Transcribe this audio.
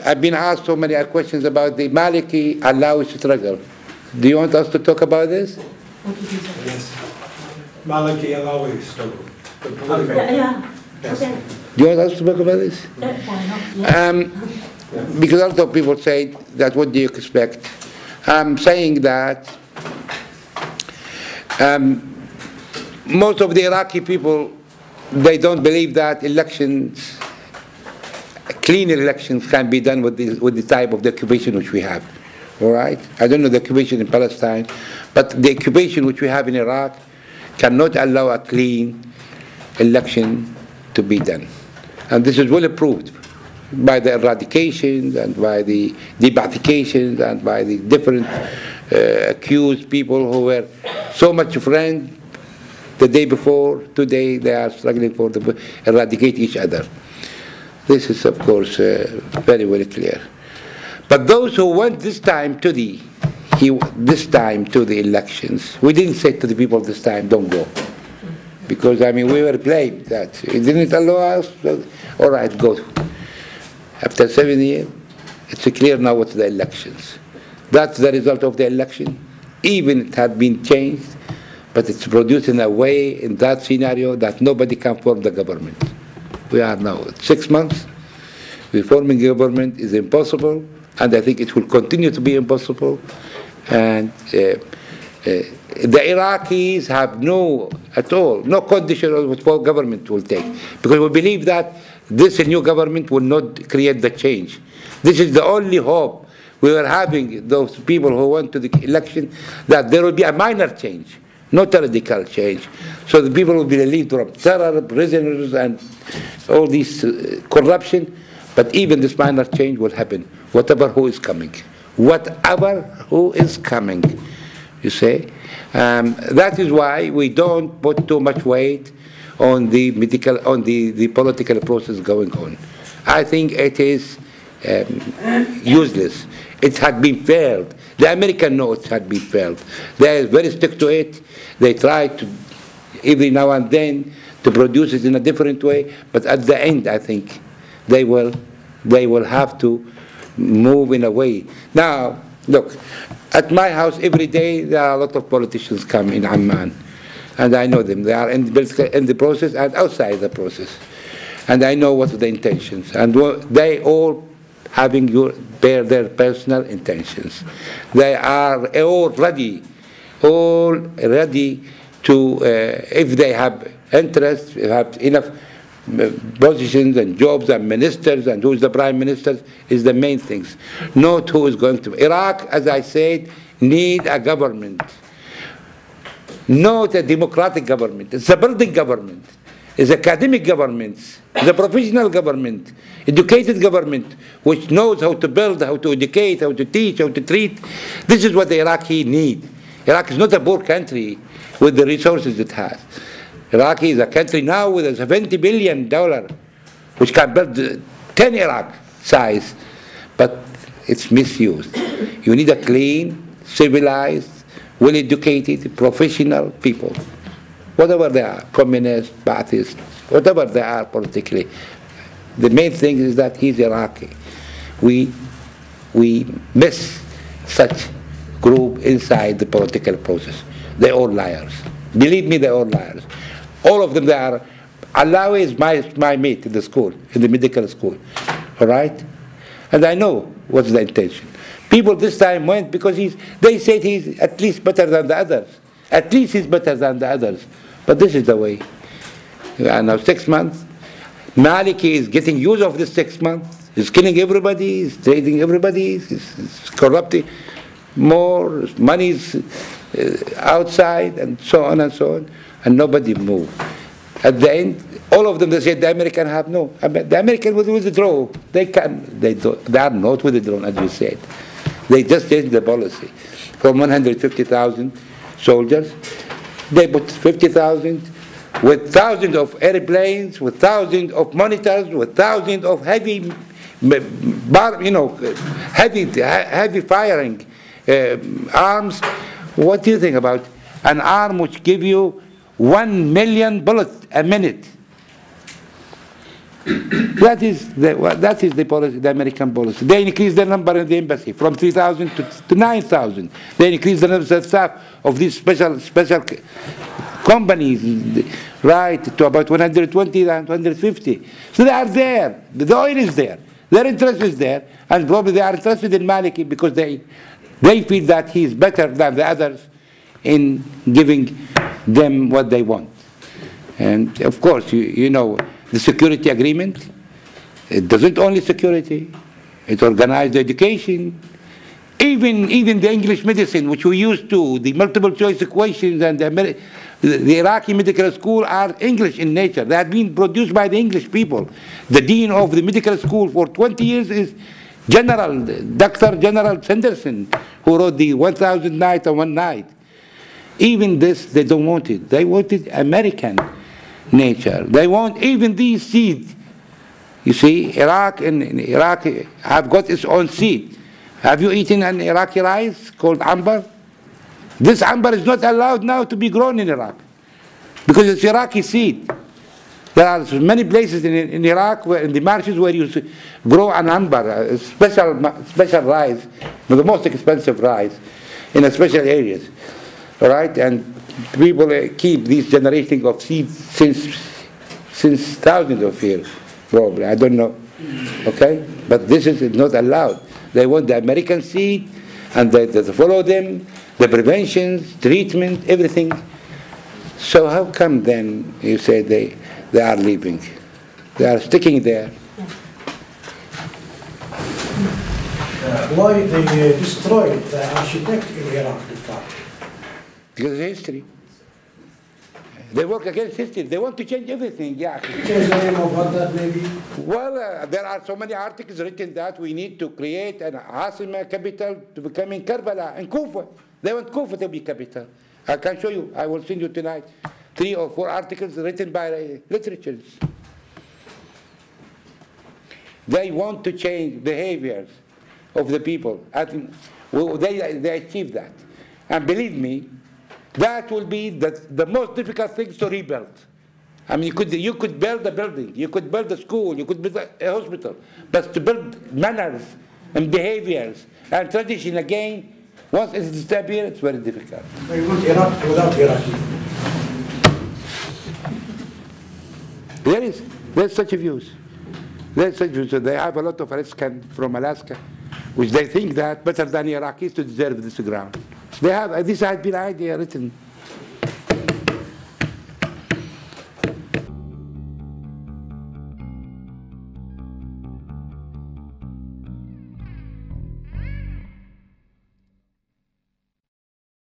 I've been asked so many questions about the Maliki Alawi struggle. Do you want us to talk about this? Yes. Maliki Alawi struggle. Yeah. Yes. Okay. Do you want us to talk about this? Why not? Yeah. Because a lot of people say that, what do you expect? I'm saying that most of the Iraqi people, they don't believe that elections, clean elections, can be done with the type of the occupation which we have. All right? I don't know the occupation in Palestine, but the occupation which we have in Iraq cannot allow a clean election to be done. And this is well approved by the eradications and by the debathications and by the different accused people who were so much friends the day before. Today they are struggling for to eradicate each other. This is, of course, very, very clear. But those who went this time to the elections, we didn't say to the people this time, don't go. Because, I mean, we were blamed that it didn't allow us. All right, go. After 7 years, it's clear now what's the elections. That's the result of the election. Even it had been changed, but it's produced in a way, in that scenario, that nobody can form the government. We are now 6 months. Reforming government is impossible, and I think it will continue to be impossible. And the Iraqis have no condition of what government will take, because we believe that this new government will not create the change. This is the only hope we were having, those people who went to the election, that there will be a minor change, not a radical change. So the people will be relieved from terror, prisoners, and all this corruption. But even this minor change will happen, whatever who is coming. Whatever who is coming, you say. That is why we don't put too much weight on the political process going on. I think it is useless. It had been failed. The Americans know it had been failed. They are very strict to it. They try to, every now and then, to produce it in a different way. But at the end, I think they will have to move in a way. Now, look, at my house every day there are a lot of politicians come in Amman, and I know them. They are in the process and outside the process, and I know what the intentions, and they all having their personal intentions. They are all ready to, if they have interest, have enough positions and jobs and ministers, and who is the prime minister is the main things, not who is going to. Iraq, as I said, need a government, not a democratic government. It's a building government. It's academic government. It's a professional government, educated government, which knows how to build, how to educate, how to teach, how to treat. This is what the Iraqi need. Iraq is not a poor country with the resources it has. Iraq is a country now with a $70 billion, which can build 10 Iraq size, but it's misused. You need a clean, civilized, well-educated, professional people, whatever they are, communists, Baathists, whatever they are politically. The main thing is that he's Iraqi. We miss such group inside the political process. They're all liars. Believe me, they're all liars. All of them, they are. Alawi is my mate in the school, in the medical school. All right? And I know what's the intention. People this time went because they said he's at least better than the others. At least he's better than the others. But this is the way. And now 6 months. Maliki is getting use of this 6 months. He's killing everybody, he's trading everybody, he's corrupting more, money's outside, and so on and so on. And nobody moved. At the end, all of them, they said the American have no. The American will withdraw. They are not withdrawn, as you said. They just changed the policy. From 150,000 soldiers, they put 50,000 with thousands of airplanes, with thousands of monitors, with thousands of heavy firing arms. What do you think about an arm which gives you 1 million bullets a minute? That is the policy, the American policy. They increased the number in the embassy from 3,000 to 9,000. They increased the number of staff of these special companies, right, to about 120 and 150. So they are there. The oil is there. Their interest is there, and probably they are interested in Maliki because they feel that he is better than the others in giving them what they want. And of course, you know, the security agreement, it doesn't only security, it organized education, even the English medicine, which we used to, the multiple choice equations and the Iraqi medical school are English in nature. They have been produced by the English people. The dean of the medical school for 20 years is Dr. General Sanderson, who wrote the 1,000 Nights and One Night. Even this, they don't want it. They wanted American nature. They want even these seeds. You see, Iraq have got its own seed. Have you eaten an Iraqi rice called amber? This amber is not allowed now to be grown in Iraq because it's Iraqi seed. There are many places in Iraq, in the marshes, where you grow an amber, a special rice, the most expensive rice, in a special areas. All right, and people keep this generation of seeds since thousands of years, probably. I don't know. Okay, but this is not allowed. They want the American seed, and they follow them, the preventions, treatment, everything. So how come then you say they are leaving? They are sticking there. Why they destroyed the architect in Iraq? Because of history. They work against history. They want to change everything. Yeah. Change the name of what that may be? Well, there are so many articles written that we need to create an Asima capital to become in Karbala, in Kufa. They want Kufa to be capital. I can show you. I will send you tonight 3 or 4 articles written by literatures. They want to change behaviors of the people. I think they achieve that. And believe me, that will be the most difficult things to rebuild. I mean, you could build a building, you could build a school, you could build a hospital, but to build manners and behaviors and tradition again, once it's disappeared, it's very difficult. They want Iraq without Iraqi. There's such views. There's such views. So they have a lot of Redskins from Alaska, which they think that better than Iraqis to deserve this ground. They have, this has been idea written